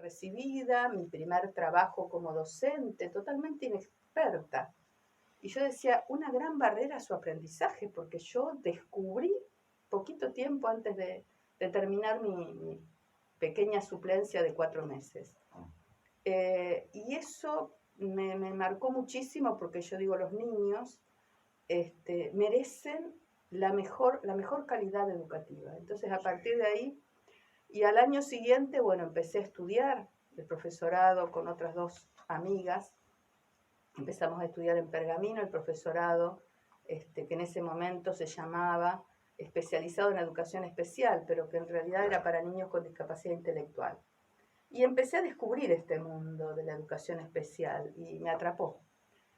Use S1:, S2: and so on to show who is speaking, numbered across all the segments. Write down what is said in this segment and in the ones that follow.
S1: recibida, mi primer trabajo como docente, totalmente inexperta. Y yo decía, una gran barrera a su aprendizaje, porque yo descubrí poquito tiempo antes de terminar mi pequeña suplencia de 4 meses. Y eso me marcó muchísimo, porque yo digo, los niños merecen la mejor calidad educativa. Entonces, a partir de ahí, y al año siguiente, bueno, empecé a estudiar el profesorado con otras 2 amigas. Empezamos a estudiar en Pergamino el profesorado, que en ese momento se llamaba especializado en educación especial, pero que en realidad era para niños con discapacidad intelectual. Y empecé a descubrir este mundo de la educación especial y me atrapó.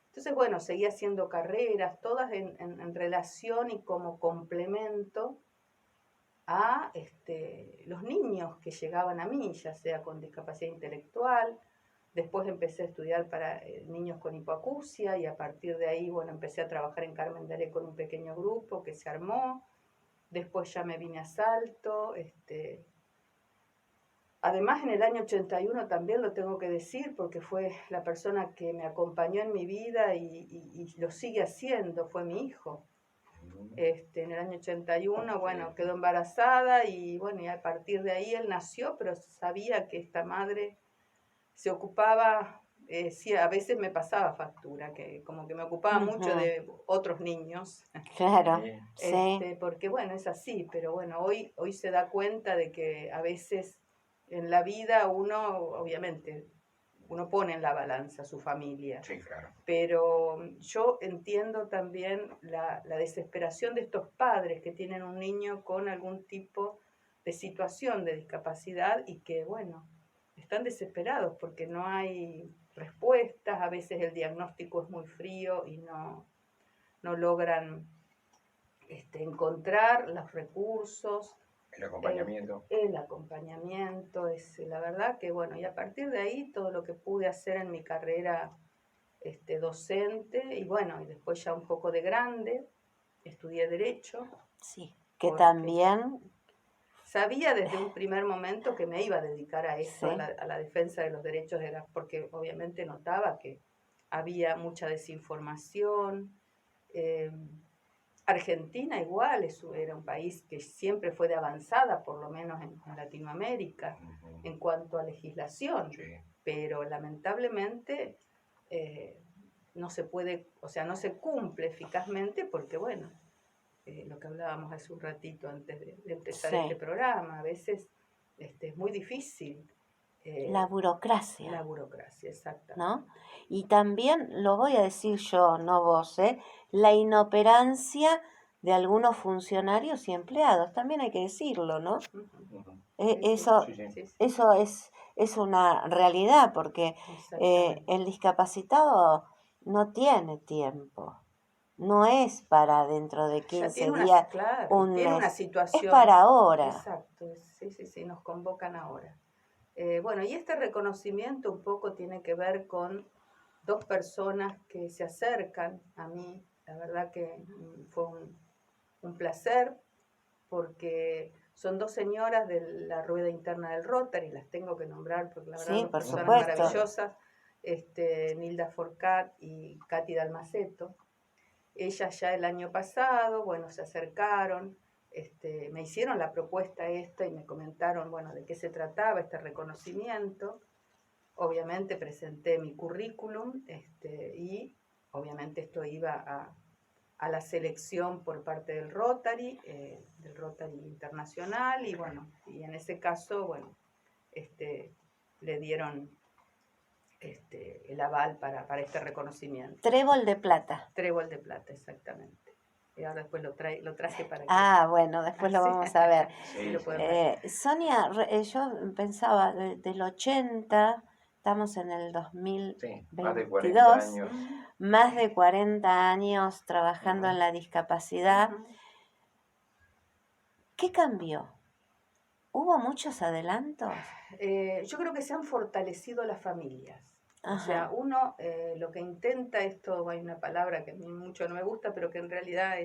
S1: Entonces, bueno, seguí haciendo carreras, todas en relación y como complemento a los niños que llegaban a mí, ya sea con discapacidad intelectual. Después empecé a estudiar para niños con hipoacusia y a partir de ahí, bueno, empecé a trabajar en Carmen de Are con un pequeño grupo que se armó. Después ya me vine a Salto. Además, en el año 81 también lo tengo que decir, porque fue la persona que me acompañó en mi vida y lo sigue haciendo, fue mi hijo. En el año 81, bueno, quedó embarazada y bueno, y a partir de ahí él nació, pero sabía que esta madre se ocupaba, sí, a veces me pasaba factura, que como que me ocupaba mucho de otros niños.
S2: Claro, sí.
S1: Porque bueno, es así, pero bueno, hoy se da cuenta de que a veces en la vida uno, obviamente, uno pone en la balanza a su familia.
S3: Sí, claro.
S1: Pero yo entiendo también la desesperación de estos padres que tienen un niño con algún tipo de situación de discapacidad y que, bueno, están desesperados porque no hay respuestas, a veces el diagnóstico es muy frío y no logran encontrar los recursos.
S3: El acompañamiento.
S1: El acompañamiento es la verdad que, bueno, y a partir de ahí todo lo que pude hacer en mi carrera docente, y bueno, y después ya un poco de grande, estudié Derecho.
S2: Sí, que también...
S1: Sabía desde un primer momento que me iba a dedicar a esto,
S2: sí.
S1: a la defensa de los derechos, porque obviamente notaba que había mucha desinformación. Argentina igual, era un país que siempre fue de avanzada, por lo menos en Latinoamérica, en cuanto a legislación, sí. Pero lamentablemente no se puede, o sea, no se cumple eficazmente porque, bueno, lo que hablábamos hace un ratito antes de empezar este programa, a veces es muy difícil.
S2: La burocracia.
S1: La burocracia, exactamente.
S2: ¿No? Y también, lo voy a decir yo, no vos, la inoperancia de algunos funcionarios y empleados, también hay que decirlo, ¿no? Eso es una realidad, porque el discapacitado no tiene tiempo. No es para dentro de 15 días.
S1: Tiene una situación.
S2: Es para ahora.
S1: Exacto, sí, nos convocan ahora. Bueno, y este reconocimiento un poco tiene que ver con 2 personas que se acercan a mí. La verdad que fue un placer, porque son 2 señoras de la rueda interna del Rotary, las tengo que nombrar porque la verdad son personas maravillosas, Nilda Forcat y Katy Dalmaceto. Ellas ya el año pasado, bueno, se acercaron, me hicieron la propuesta esta y me comentaron, bueno, de qué se trataba este reconocimiento. Obviamente presenté mi currículum y obviamente esto iba a la selección por parte del Rotary Internacional y bueno, y en ese caso, bueno, le dieron el aval para este reconocimiento.
S2: Trébol de plata.
S1: Trébol de plata, exactamente. Y ahora después lo traje para que...
S2: Ah, bueno, después lo vamos a ver.
S1: Sí, lo pueden ver.
S2: Sonia, yo pensaba, del 80, estamos en el 2022,
S3: más de 40 años.
S2: Más de 40 años trabajando en la discapacidad. ¿Qué cambió? ¿Hubo muchos adelantos?
S1: Yo creo que se han fortalecido las familias.
S2: Ajá.
S1: O sea, uno lo que intenta, esto hay una palabra que a mí mucho no me gusta, pero que en realidad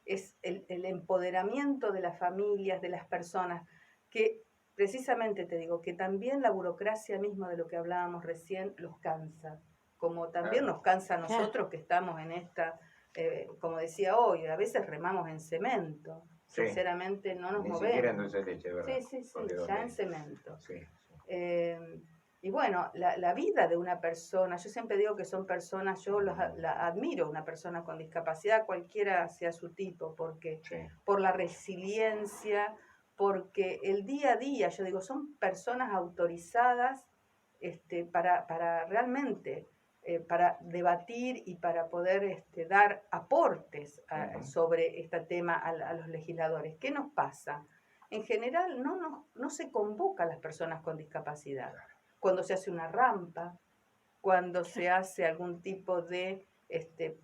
S1: es el empoderamiento de las familias, de las personas, que precisamente te digo que también la burocracia misma de lo que hablábamos recién los cansa, como también nos cansa a nosotros que estamos en esta, como decía hoy, a veces remamos en cemento,
S3: Sí.
S1: sinceramente no nos
S3: Ni
S1: movemos.
S3: siquiera en dulce de leche, ¿verdad?
S1: Sí,
S3: Porque
S1: ya en cemento.
S3: Sí.
S1: Y bueno, la vida de una persona, yo siempre digo que son personas, yo la admiro, una persona con discapacidad, cualquiera sea su tipo, porque
S3: Sí.
S1: por la resiliencia, porque el día a día, yo digo, son personas autorizadas para realmente, para debatir y para poder dar aportes sobre este tema a los legisladores. ¿Qué nos pasa? En general no se convoca a las personas con discapacidad. Cuando se hace una rampa, cuando se hace algún tipo de,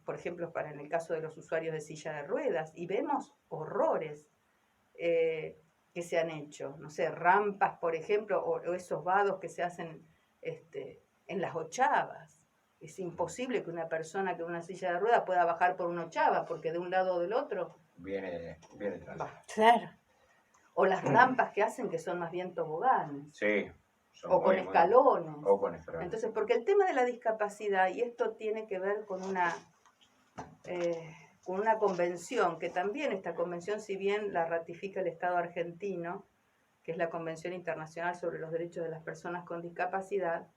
S1: por ejemplo, en el caso de los usuarios de silla de ruedas, y vemos horrores que se han hecho, no sé, rampas, por ejemplo, o esos vados que se hacen en las ochavas. Es imposible que una persona con una silla de ruedas pueda bajar por una ochava, porque de un lado o del otro
S3: viene atrás.
S2: Claro.
S1: o las rampas que hacen que son más bien toboganes.
S3: Sí.
S1: O con escalones.
S3: O con escalones.
S1: Entonces, porque el tema de la discapacidad, y esto tiene que ver con una convención, que también esta convención, si bien la ratifica el Estado argentino, que es la Convención Internacional sobre los Derechos de las Personas con Discapacidad,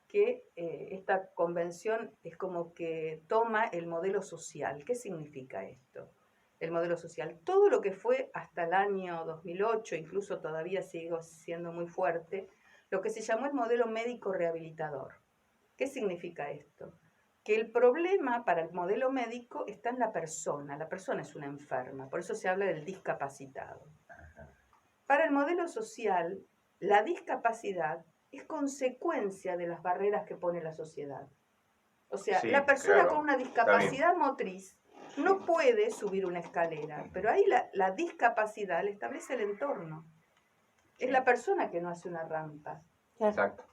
S1: que esta convención es como que toma el modelo social. ¿Qué significa esto? El modelo social. Todo lo que fue hasta el año 2008, incluso todavía sigue siendo muy fuerte, lo que se llamó el modelo médico rehabilitador. ¿Qué significa esto? Que el problema para el modelo médico está en la persona es una enferma, por eso se habla del discapacitado. Para el modelo social, la discapacidad es consecuencia de las barreras que pone la sociedad. O sea,
S3: Sí,
S1: la persona
S3: claro,
S1: con una discapacidad motriz no puede subir una escalera, pero ahí la discapacidad le establece el entorno. Es la persona que no hace una rampa.
S3: Exacto.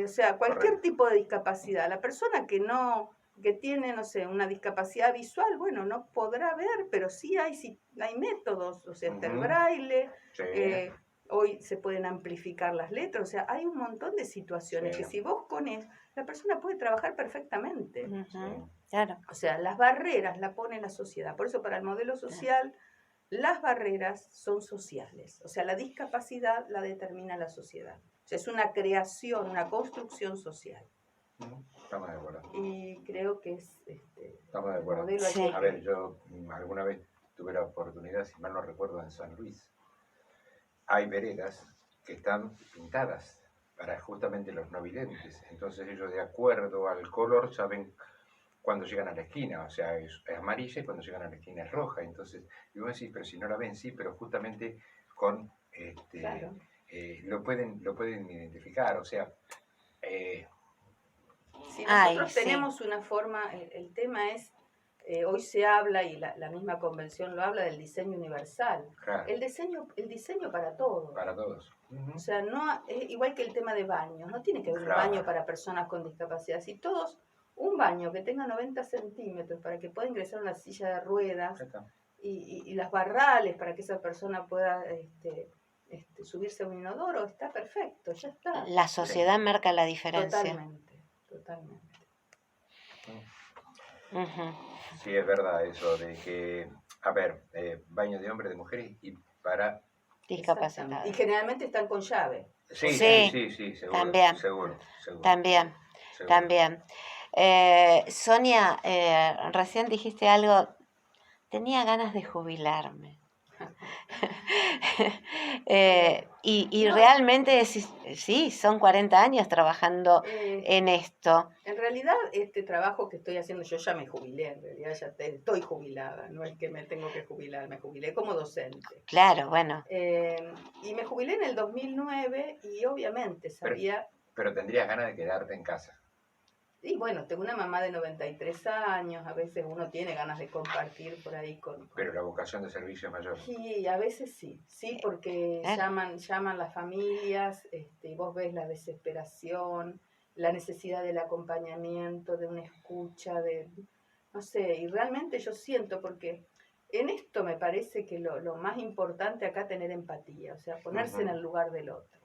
S1: O sea, cualquier tipo de discapacidad. La persona que tiene, no sé, una discapacidad visual, bueno, no podrá ver, pero sí hay métodos. O sea, está el braille, hoy se pueden amplificar las letras. O sea, hay un montón de situaciones que si vos pones, la persona puede trabajar perfectamente.
S2: Claro.
S1: O sea, las barreras la pone la sociedad. Por eso para el modelo social, las barreras son sociales. O sea, la discapacidad la determina la sociedad. O sea, es una creación, una construcción social.
S3: Estamos de acuerdo.
S1: Y creo que es
S3: Estamos de acuerdo.
S1: Modelo
S3: A ver, yo alguna vez tuve la oportunidad, si mal no recuerdo, en San Luis. Hay veredas que están pintadas para justamente los no videntes. Entonces ellos, de acuerdo al color, saben cuando llegan a la esquina. O sea, es amarilla y cuando llegan a la esquina es roja. Entonces, y vos decís, pero si no la ven, sí, pero justamente con
S1: claro.
S3: lo pueden identificar. O sea,
S1: si nosotros tenemos una forma, el tema es, hoy se habla, y la misma convención lo habla, del diseño universal.
S3: Claro.
S1: El diseño para todos.
S3: Para todos.
S1: O sea, no es igual que el tema de baños. No tiene que haber un baño para personas con discapacidad. Si todos, un baño que tenga 90 centímetros para que pueda ingresar una silla de ruedas y las barrales para que esa persona pueda subirse a un inodoro, está perfecto, ya está.
S2: La sociedad marca la diferencia.
S1: Totalmente.
S3: Sí, es verdad eso de que, a ver, baño de hombres, de mujeres y para
S2: discapacitados.
S1: Y generalmente están con llave.
S3: Sí, seguro.
S2: También.
S3: Seguro.
S2: También. Sonia, recién dijiste algo, tenía ganas de jubilarme. Y realmente decís, sí, son 40 años trabajando en esto.
S1: En realidad, este trabajo que estoy haciendo, yo ya me jubilé, en realidad ya estoy jubilada, no es que me tengo que jubilar, me jubilé como docente.
S2: Claro, bueno.
S1: Y me jubilé en el 2009 y obviamente sabía...
S3: Pero tendrías ganas de quedarte en casa.
S1: Y bueno, tengo una mamá de 93 años, a veces uno tiene ganas de compartir por ahí con...
S3: Pero la vocación de servicio es mayor.
S1: Sí, a veces sí, porque llaman las familias, y vos ves la desesperación, la necesidad del acompañamiento, de una escucha, no sé, y realmente yo siento, porque en esto me parece que lo más importante acá es tener empatía, o sea, ponerse en el lugar del otro.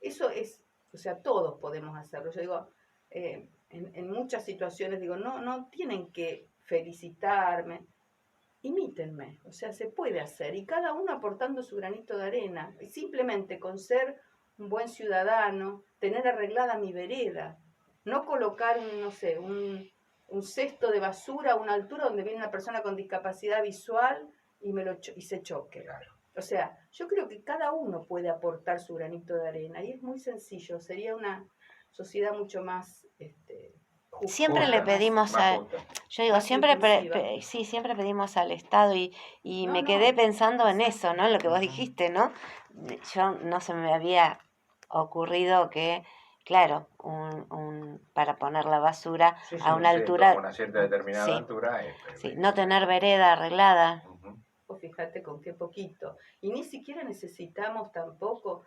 S1: Eso es, o sea, todos podemos hacerlo. Yo digo, en muchas situaciones digo, no tienen que felicitarme, imítenme, o sea, se puede hacer, y cada uno aportando su granito de arena, y simplemente con ser un buen ciudadano, tener arreglada mi vereda, no colocar, no sé, un cesto de basura a una altura donde viene una persona con discapacidad visual y se choque.
S3: Claro.
S1: O sea, yo creo que cada uno puede aportar su granito de arena, y es muy sencillo, sería una sociedad mucho más justa,
S2: Siempre le
S3: Justa,
S2: pedimos
S3: más
S2: a,
S3: justa.
S2: yo digo,
S1: más
S2: siempre,
S1: inclusiva.
S2: sí, siempre pedimos al Estado y
S1: No,
S2: me
S1: no,
S2: quedé pensando en
S1: exacto.
S2: eso, ¿no? Lo que vos
S3: Ujú.
S2: dijiste, ¿no? Yo no se me había ocurrido que, claro, para poner la basura
S3: Sí,
S2: a
S3: sí,
S2: una
S3: a
S2: altura,
S3: una cierta determinada
S2: sí,
S3: altura
S2: sí, no
S3: es
S2: tener
S3: algo.
S2: vereda arreglada.
S3: Ujú,
S1: Vos fíjate con qué poquito. Y ni siquiera necesitamos tampoco.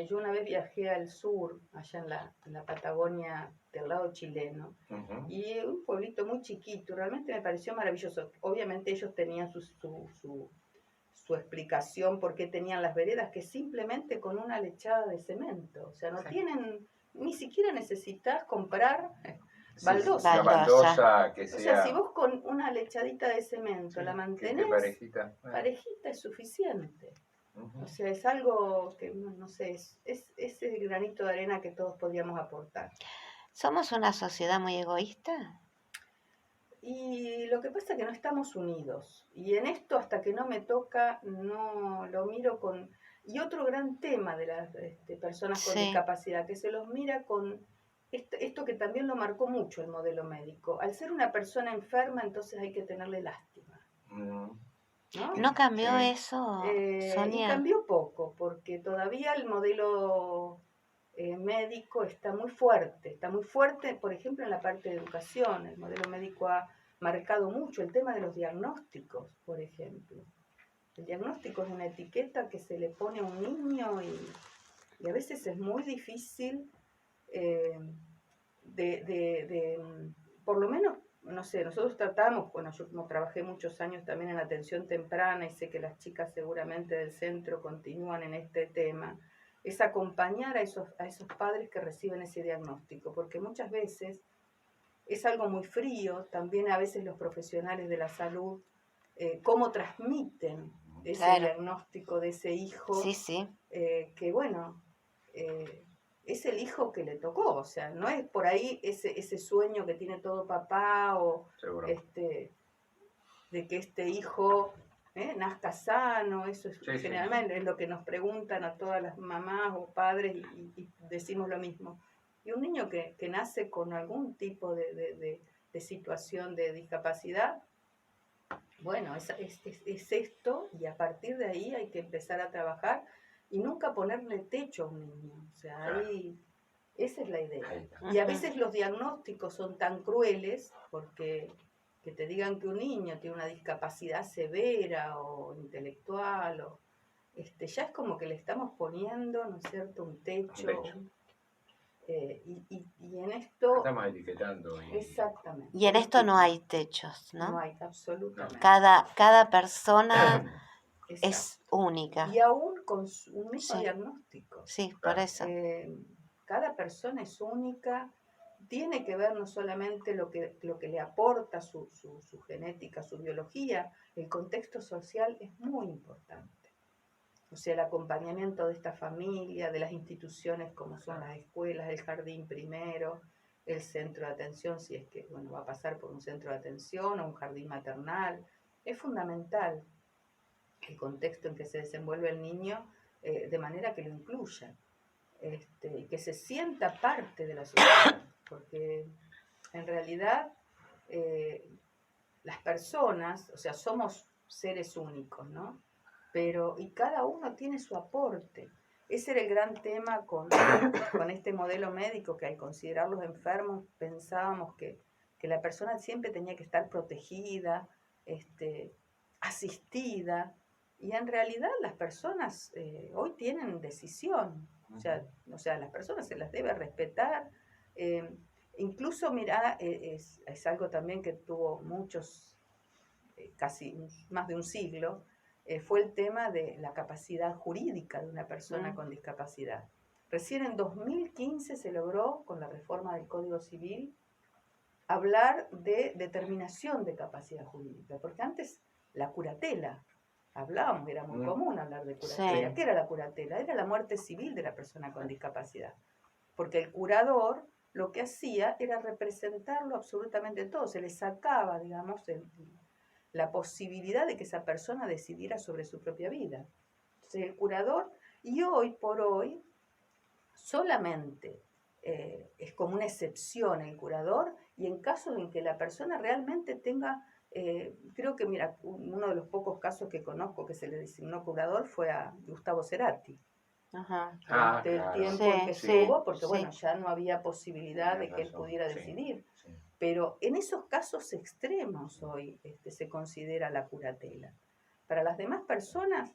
S1: Yo una vez viajé al sur, allá en la Patagonia del lado chileno,
S3: ujú.
S1: y un pueblito muy chiquito, realmente me pareció maravilloso. Obviamente ellos tenían su explicación por qué tenían las veredas, que simplemente con una lechada de cemento. O sea, no
S3: Sí.
S1: tienen, ni siquiera necesitas comprar
S3: Sí, sí,
S1: baldosa.
S3: una
S2: Baldosa.
S3: baldosa que
S1: O sea, si
S3: sea,
S1: vos con una lechadita de cemento
S3: sí,
S1: la
S3: que esté
S1: mantenés,
S3: parejita.
S1: parejita es suficiente.
S3: Ujú.
S1: O sea, es algo que, no sé, es el granito de arena que todos podríamos aportar.
S2: ¿Somos una sociedad muy egoísta?
S1: Y lo que pasa es que no estamos unidos. Y en esto, hasta que no me toca, no lo miro con... Y otro gran tema de las personas con
S2: Sí,
S1: discapacidad, que se los mira con esto que también lo marcó mucho el modelo médico. Al ser una persona enferma, entonces hay que tenerle lástima,
S3: Mm,
S1: ¿no?
S2: ¿no cambió
S3: sí,
S2: eso,
S1: Y
S2: Sonia?
S1: cambió poco, porque todavía el modelo médico está muy fuerte, por ejemplo, en la parte de educación. El modelo médico ha marcado mucho el tema de los diagnósticos, por ejemplo. El diagnóstico es una etiqueta que se le pone a un niño y a veces es muy difícil eh, por lo menos, no sé, nosotros tratamos, bueno, yo como trabajé muchos años también en atención temprana y sé que las chicas seguramente del centro continúan en este tema, es acompañar a esos padres que reciben ese diagnóstico, porque muchas veces es algo muy frío, también a veces los profesionales de la salud, cómo transmiten ese
S2: Claro,
S1: diagnóstico de ese hijo,
S2: sí, sí.
S1: que bueno, eh, es el hijo que le tocó, o sea, no es por ahí ese sueño que tiene todo papá o
S3: seguro.
S1: de que este hijo nazca sano, eso es
S3: Sí, sí,
S1: generalmente es lo que nos preguntan a todas las mamás o padres y decimos lo mismo. Y un niño que nace con algún tipo de situación de discapacidad, bueno, es esto y a partir de ahí hay que empezar a trabajar y nunca ponerle techo a un niño. O sea,
S3: claro.
S1: ahí, esa es la idea.
S3: Ahí está.
S1: Y a
S2: Ujú.
S1: veces los diagnósticos son tan crueles porque que te digan que un niño tiene una discapacidad severa o intelectual o ya es como que le estamos poniendo, ¿no es cierto?, un
S3: Un
S1: techo.
S3: techo.
S1: Y en esto,
S3: Estamos etiquetando y
S2: Y
S1: exactamente,
S2: en
S1: el
S2: esto no
S1: estigma,
S2: hay techos,
S1: no
S2: ¿no?
S1: hay
S3: no.
S1: absolutamente,
S2: Cada persona
S1: exacto.
S2: es única.
S1: Y aún con un mismo
S2: Sí,
S1: diagnóstico.
S2: sí, por
S3: Claro.
S2: eso.
S1: Cada persona es única, tiene que ver no solamente lo que le aporta su genética, su biología, el contexto social es muy importante. O sea, el acompañamiento de esta familia, de las instituciones como son las escuelas, el jardín primero, el centro de atención, si es que bueno, va a pasar por un centro de atención o un jardín maternal, es fundamental el contexto en que se desenvuelve el niño, de manera que lo incluya, y que se sienta parte de la sociedad, porque en realidad eh, las personas, o sea, somos seres únicos, ¿no? Pero, y cada uno tiene su aporte. Ese era el gran tema con este modelo médico, que al considerarlos enfermos pensábamos que la persona siempre tenía que estar protegida, asistida, y en realidad las personas hoy tienen decisión, o sea, las personas se las debe respetar. Incluso, mira, es algo también que tuvo muchos más de un siglo, fue el tema de la capacidad jurídica de una persona con discapacidad. Recién en 2015 se logró, con la reforma del Código Civil, hablar de determinación de capacidad jurídica, porque antes la curatela, hablábamos, era muy común hablar de curatela.
S2: Sí.
S1: ¿Qué era la curatela? Era la muerte civil de la persona con discapacidad, porque el curador lo que hacía era representarlo absolutamente todo, se le sacaba, digamos, la posibilidad de que esa persona decidiera sobre su propia vida. Entonces el curador, y hoy por hoy, solamente es como una excepción el curador, y en caso en que la persona realmente tenga, creo que, mira, uno de los pocos casos que conozco que se le designó curador fue a Gustavo Cerati.
S2: Ajá.
S1: Durante el tiempo en que estuvo, porque bueno, ya no había posibilidad de que él pudiera decidir. Pero en esos casos extremos hoy se considera la curatela. Para las demás personas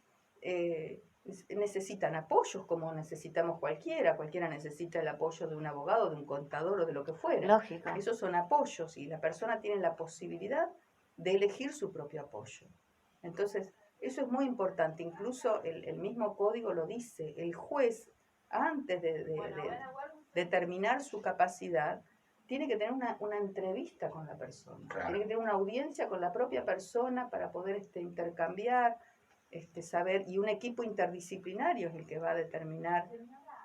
S1: necesitan apoyos como necesitamos cualquiera necesita el apoyo de un abogado, de un contador o de lo que fuera.
S2: Lógico.
S1: Esos son apoyos y la persona tiene la posibilidad de elegir su propio apoyo. Entonces, eso es muy importante, incluso el mismo código lo dice, el juez, antes de determinar su capacidad, tiene que tener una entrevista con la persona, tiene que tener una audiencia con la propia persona para poder intercambiar, saber, y un equipo interdisciplinario es el que va a determinar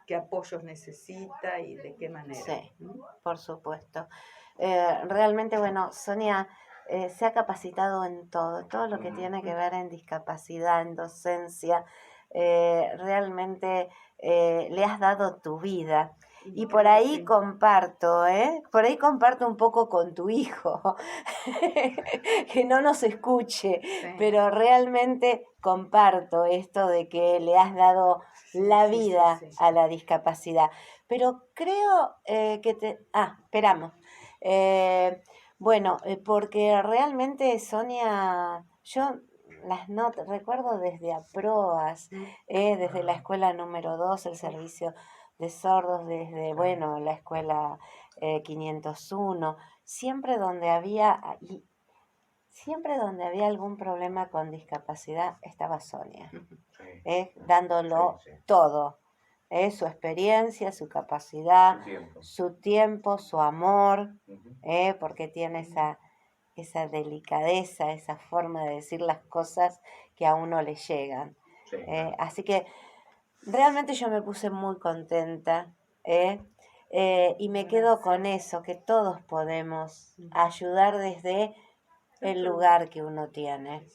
S1: qué apoyos necesita y de qué manera.
S2: Sí, por supuesto. Realmente, bueno, Sonia se ha capacitado en todo lo que tiene que ver en discapacidad, en docencia. Realmente le has dado tu vida. Y por ahí comparto, por ahí comparto un poco con tu hijo, que no nos escuche, pero realmente comparto esto de que le has dado la vida a la discapacidad. Pero creo esperamos. Bueno, porque realmente, Sonia, yo las notas, recuerdo desde APROAS, desde la escuela número 2, el servicio de sordos, desde, bueno, la escuela 501, siempre donde había algún problema con discapacidad, estaba Sonia, dándolo todo. Su experiencia, su capacidad, su tiempo, su amor, porque tiene esa delicadeza, esa forma de decir las cosas que a uno le llegan. Así que realmente yo me puse muy contenta, y me quedo con eso, que todos podemos ayudar desde el lugar que uno tiene.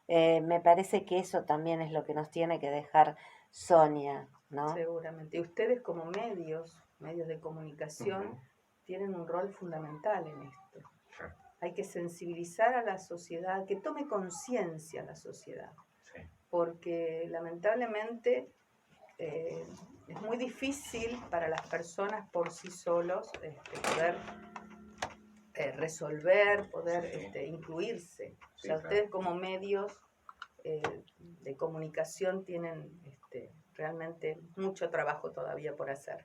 S2: Me parece que eso también es lo que nos tiene que dejar Sonia, ¿no?
S1: Seguramente. Y ustedes como medios de comunicación, tienen un rol fundamental en esto. Hay que sensibilizar a la sociedad, que tome conciencia la sociedad. Porque lamentablemente es muy difícil para las personas por sí solos poder resolver, poder incluirse. O sea, ustedes como medios de comunicación tienen realmente mucho trabajo todavía por hacer.